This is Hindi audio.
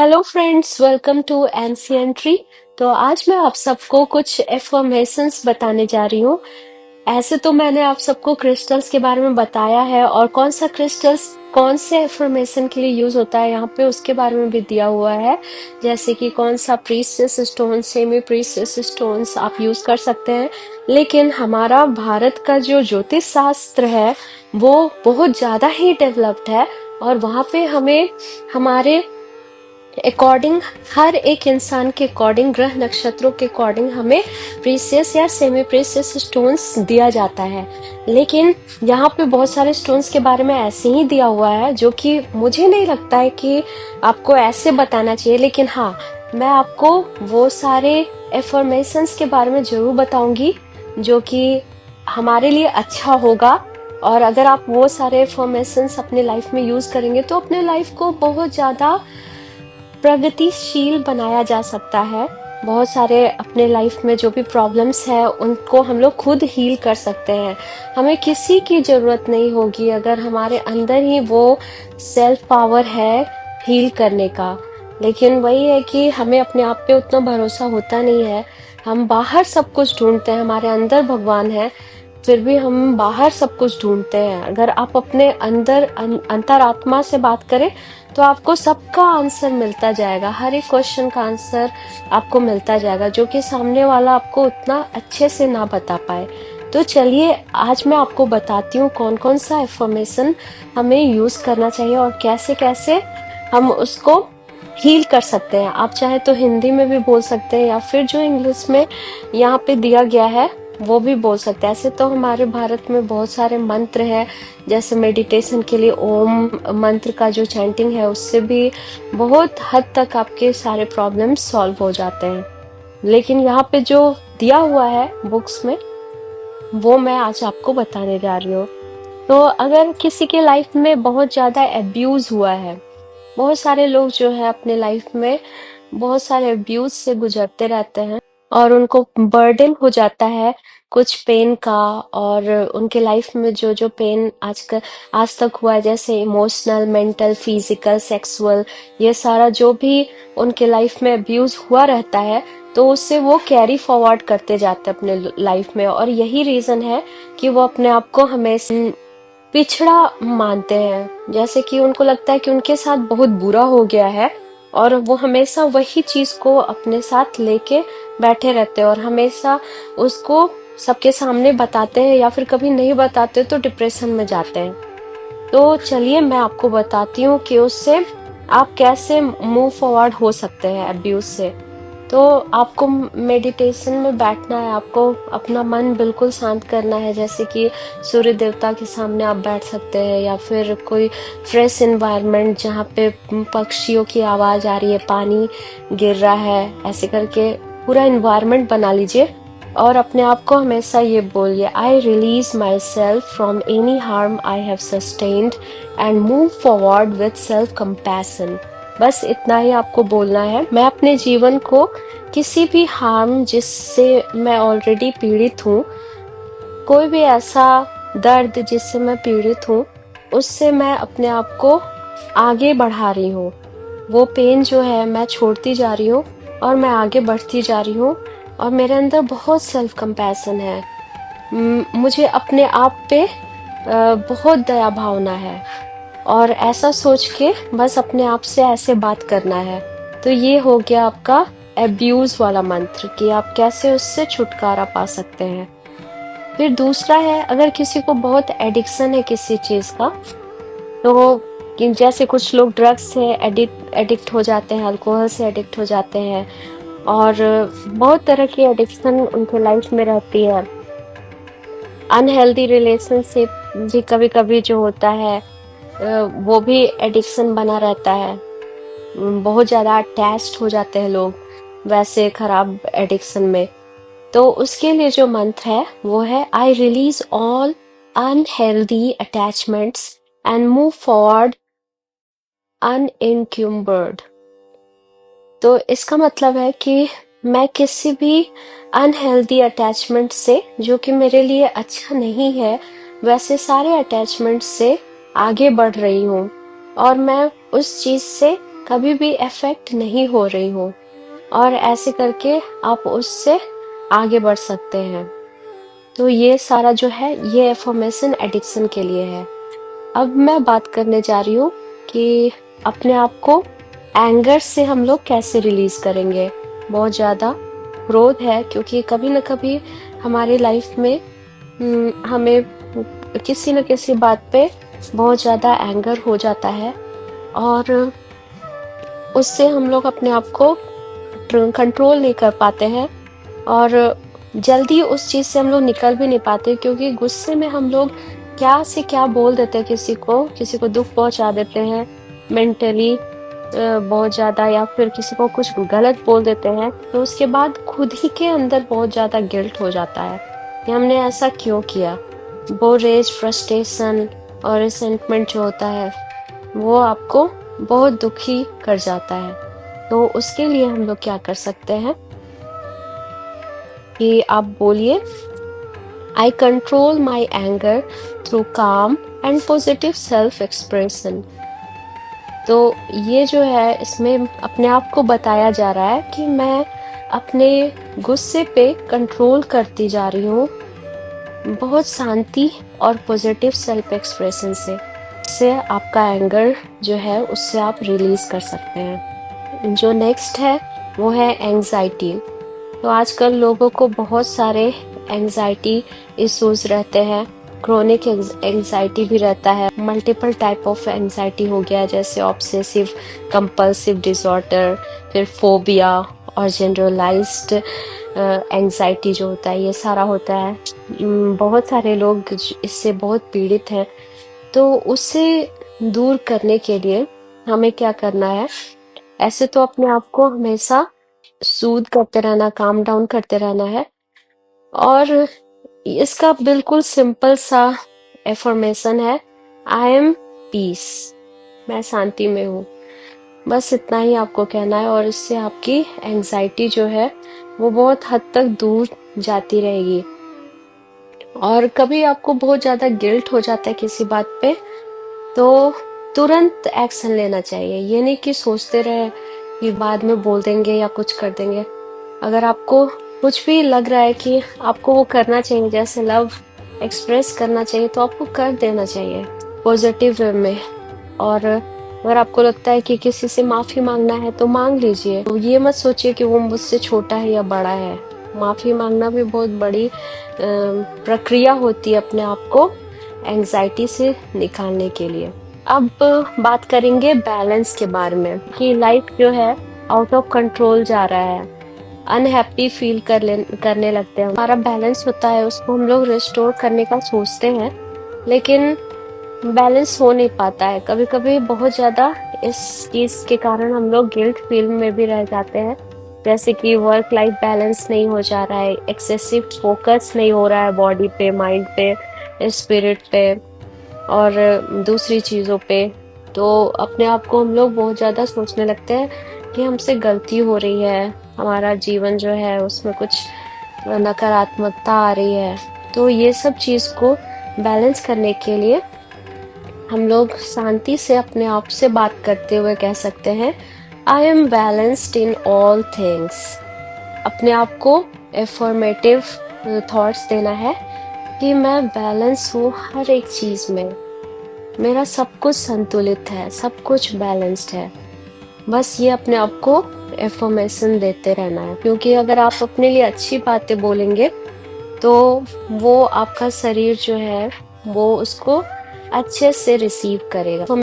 हेलो फ्रेंड्स, वेलकम टू एनसीएंट्री। तो आज मैं आप सबको कुछ एफर्मेशंस बताने जा रही हूँ। ऐसे तो मैंने आप सबको क्रिस्टल्स के बारे में बताया है और कौन सा क्रिस्टल्स कौन से एफर्मेशन के लिए यूज होता है यहाँ पे उसके बारे में भी दिया हुआ है। जैसे कि कौन सा precious stone, semi precious stones आप यूज कर सकते हैं। लेकिन हमारा भारत का जो ज्योतिष शास्त्र है वो बहुत ज्यादा ही डेवलप्ड है और वहाँ पे हमें हमारे अकॉर्डिंग, हर एक इंसान के अकॉर्डिंग, ग्रह नक्षत्रों के अकॉर्डिंग हमें प्रीशियस या सेमी प्रीशियस स्टोन्स दिया जाता है। लेकिन यहाँ पे बहुत सारे स्टोन्स के बारे में ऐसे ही दिया हुआ है जो कि मुझे नहीं लगता है कि आपको ऐसे बताना चाहिए। लेकिन हाँ, मैं आपको वो सारे एफर्मेशंस के बारे में जरूर बताऊंगी जो कि हमारे लिए अच्छा होगा। और अगर आप वो सारे एफर्मेशंस अपने लाइफ में यूज करेंगे तो अपने लाइफ को बहुत ज्यादा प्रगतिशील बनाया जा सकता है। बहुत सारे अपने लाइफ में जो भी प्रॉब्लम्स है उनको हम लोग खुद हील कर सकते हैं। हमें किसी की जरूरत नहीं होगी अगर हमारे अंदर ही वो सेल्फ पावर है हील करने का। लेकिन वही है कि हमें अपने आप पे उतना भरोसा होता नहीं है। हम बाहर सब कुछ ढूंढते हैं, हमारे अंदर भगवान है, फिर भी हम बाहर सब कुछ ढूंढते हैं। अगर आप अपने अंदर अंतरात्मा से बात करें तो आपको सबका आंसर मिलता जाएगा, हर एक क्वेश्चन का आंसर आपको मिलता जाएगा जो कि सामने वाला आपको उतना अच्छे से ना बता पाए। तो चलिए आज मैं आपको बताती हूँ कौन कौन सा इंफॉर्मेशन हमें यूज करना चाहिए और कैसे कैसे हम उसको हील कर सकते हैं। आप चाहे तो हिंदी में भी बोल सकते हैं या फिर जो इंग्लिश में यहाँ पे दिया गया है वो भी बोल सकते हैं। ऐसे तो हमारे भारत में बहुत सारे मंत्र हैं, जैसे मेडिटेशन के लिए ओम मंत्र का जो चैंटिंग है उससे भी बहुत हद तक आपके सारे प्रॉब्लम्स सॉल्व हो जाते हैं। लेकिन यहाँ पे जो दिया हुआ है बुक्स में वो मैं आज आपको बताने जा रही हूँ। तो अगर किसी के लाइफ में बहुत ज्यादा एब्यूज हुआ है, बहुत सारे लोग जो है अपने लाइफ में बहुत सारे अब्यूज से गुजरते रहते हैं और उनको बर्डन हो जाता है कुछ पेन का। और उनके लाइफ में जो जो पेन आज तक हुआ है, जैसे इमोशनल, मेंटल, फिजिकल, सेक्सुअल, ये सारा जो भी उनके लाइफ में अब्यूज हुआ रहता है तो उससे वो कैरी फॉरवर्ड करते जाते हैं अपने लाइफ में। और यही रीजन है कि वो अपने आप को हमेशा पिछड़ा मानते हैं, जैसे कि उनको लगता है कि उनके साथ बहुत बुरा हो गया है और वो हमेशा वही चीज को अपने साथ लेके बैठे रहते हैं और हमेशा उसको सबके सामने बताते हैं या फिर कभी नहीं बताते तो डिप्रेशन में जाते हैं। तो चलिए मैं आपको बताती हूँ कि उससे आप कैसे मूव फॉरवर्ड हो सकते हैं अब्यूज से। तो आपको मेडिटेशन में बैठना है, आपको अपना मन बिल्कुल शांत करना है, जैसे कि सूर्य देवता के सामने आप बैठ सकते हैं या फिर कोई फ्रेश एनवायरनमेंट जहाँ पे पक्षियों की आवाज आ रही है, पानी गिर रहा है, ऐसे करके पूरा एनवायरनमेंट बना लीजिए। और अपने आप को हमेशा ये बोलिए, I release my self from any harm I have sustained and move forward with self compassion. बस इतना ही आपको बोलना है। मैं अपने जीवन को किसी भी हार्म जिससे मैं ऑलरेडी पीड़ित हूँ, कोई भी ऐसा दर्द जिससे मैं पीड़ित हूँ, उससे मैं अपने आप को आगे बढ़ा रही हूँ। वो पेन जो है मैं छोड़ती जा रही हूँ और मैं आगे बढ़ती जा रही हूँ और मेरे अंदर बहुत सेल्फ कंपैशन है। मुझे अपने आप पे बहुत दया भावना है और ऐसा सोच के बस अपने आप से ऐसे बात करना है। तो ये हो गया आपका एब्यूज वाला मंत्र कि आप कैसे उससे छुटकारा पा सकते हैं। फिर दूसरा है, अगर किसी को बहुत एडिक्शन है किसी चीज का, तो जैसे कुछ लोग ड्रग्स से एडिक्ट हो जाते हैं, अल्कोहल से एडिक्ट हो जाते हैं और बहुत तरह की एडिक्शन उनके लाइफ में रहती है। अनहेल्दी रिलेशनशिप भी कभी कभी जो होता है वो भी एडिक्शन बना रहता है। बहुत ज्यादा अटैच्ड हो जाते हैं लोग वैसे खराब एडिक्शन में। तो उसके लिए जो मंत्र है वो है, I release all unhealthy attachments and move forward unencumbered. तो इसका मतलब है कि मैं किसी भी अनहेल्दी अटैचमेंट से, जो कि मेरे लिए अच्छा नहीं है, वैसे सारे अटैचमेंट से आगे बढ़ रही हूँ और मैं उस चीज से कभी भी अफेक्ट नहीं हो रही हो, और ऐसे करके आप उससे आगे बढ़ सकते हैं। तो ये सारा जो है ये अफर्मेशन एडिक्शन के लिए है। अब मैं बात करने जा रही हूँ कि अपने आप को एंगर से हम लोग कैसे रिलीज करेंगे। बहुत ज़्यादा क्रोध है, क्योंकि कभी न कभी हमारी लाइफ में हमें किसी न किसी बात पे बहुत ज़्यादा एंगर हो जाता है, और उससे हम लोग अपने आप को कंट्रोल नहीं कर पाते हैं, और जल्दी उस चीज़ से हम लोग निकल भी नहीं पाते, क्योंकि गुस्से में हम लोग क्या से क्या बोल देते हैं, किसी को दुख पहुंचा देते हैं मेंटली बहुत ज़्यादा, या फिर किसी को कुछ गलत बोल देते हैं, तो उसके बाद खुद ही के अंदर बहुत ज़्यादा गिल्ट हो जाता है कि हमने ऐसा क्यों किया। वो रेज, फ्रस्ट्रेशन और रिसेंटमेंट जो होता है वो आपको बहुत दुखी कर जाता है। तो उसके लिए हम लोग क्या कर सकते हैं कि आप बोलिए, आई कंट्रोल माई एंगर थ्रू काम एंड पॉजिटिव सेल्फ एक्सप्रेशन। तो ये जो है इसमें अपने आप को बताया जा रहा है कि मैं अपने गुस्से पे कंट्रोल करती जा रही हूँ बहुत शांति और पॉजिटिव सेल्फ एक्सप्रेशन से। इससे आपका एंगर जो है उससे आप रिलीज कर सकते हैं। जो नेक्स्ट है वो है एंजाइटी। तो आजकल लोगों को बहुत सारे एंजाइटी इश्यूज रहते हैं, क्रोनिक एंजाइटी भी रहता है, मल्टीपल टाइप ऑफ एंजाइटी हो गया, जैसे ऑब्सेसिव कंपल्सिव डिसऑर्डर, फिर फोबिया और जनरलाइज्ड एंजाइटी जो होता है, ये सारा होता है। बहुत सारे लोग इससे बहुत पीड़ित हैं। तो उससे दूर करने के लिए हमें क्या करना है, ऐसे तो अपने आप को हमेशा सूद करते रहना, काम डाउन करते रहना है, और इसका बिल्कुल सिंपल सा एफर्मेशन है, आई एम पीस, मैं शांति में हूँ। बस इतना ही आपको कहना है, और इससे आपकी एंजाइटी जो है वो बहुत हद तक दूर जाती रहेगी। और कभी आपको बहुत ज्यादा गिल्ट हो जाता है किसी बात पे, तो तुरंत एक्शन लेना चाहिए। ये नहीं कि सोचते रहे कि बाद में बोल देंगे या कुछ कर देंगे। अगर आपको कुछ भी लग रहा है कि आपको वो करना चाहिए, जैसे लव एक्सप्रेस करना चाहिए, तो आपको कर देना चाहिए पॉजिटिव वे में। और अगर आपको लगता है कि किसी से माफी मांगना है तो मांग लीजिए। तो ये मत सोचिए कि वो मुझसे छोटा है या बड़ा है। माफी मांगना भी बहुत बड़ी प्रक्रिया होती है अपने आप को एंजाइटी से निकालने के लिए। अब बात करेंगे बैलेंस के बारे में कि लाइफ जो है आउट ऑफ कंट्रोल जा रहा है, अनहैप्पी फील करने लगते हैं। हमारा बैलेंस होता है उसको हम लोग रिस्टोर करने का सोचते हैं, लेकिन बैलेंस हो नहीं पाता है। कभी कभी बहुत ज्यादा इस चीज के कारण हम लोग गिल्ट फील में भी रह जाते हैं, जैसे कि वर्क लाइफ बैलेंस नहीं हो जा रहा है, एक्सेसिव फोकस नहीं हो रहा है बॉडी पे, माइंड पे, स्पिरिट पे और दूसरी चीजों पे। तो अपने आप को हम लोग बहुत ज्यादा सोचने लगते हैं कि हमसे गलती हो रही है, हमारा जीवन जो है उसमें कुछ नकारात्मकता आ रही है। तो ये सब चीज को बैलेंस करने के लिए हम लोग शांति से अपने आप से बात करते हुए कह सकते हैं, I am balanced in all things. अपने आप को एफर्मेटिव थॉट्स देना है कि मैं बैलेंस हूँ हर एक चीज में, मेरा सब कुछ संतुलित है, सब कुछ बैलेंस्ड है। बस ये अपने आप को एफर्मेशन देते रहना है, क्योंकि अगर आप अपने लिए अच्छी बातें बोलेंगे तो वो आपका शरीर जो है वो उसको अच्छे से रिसीव करेगा।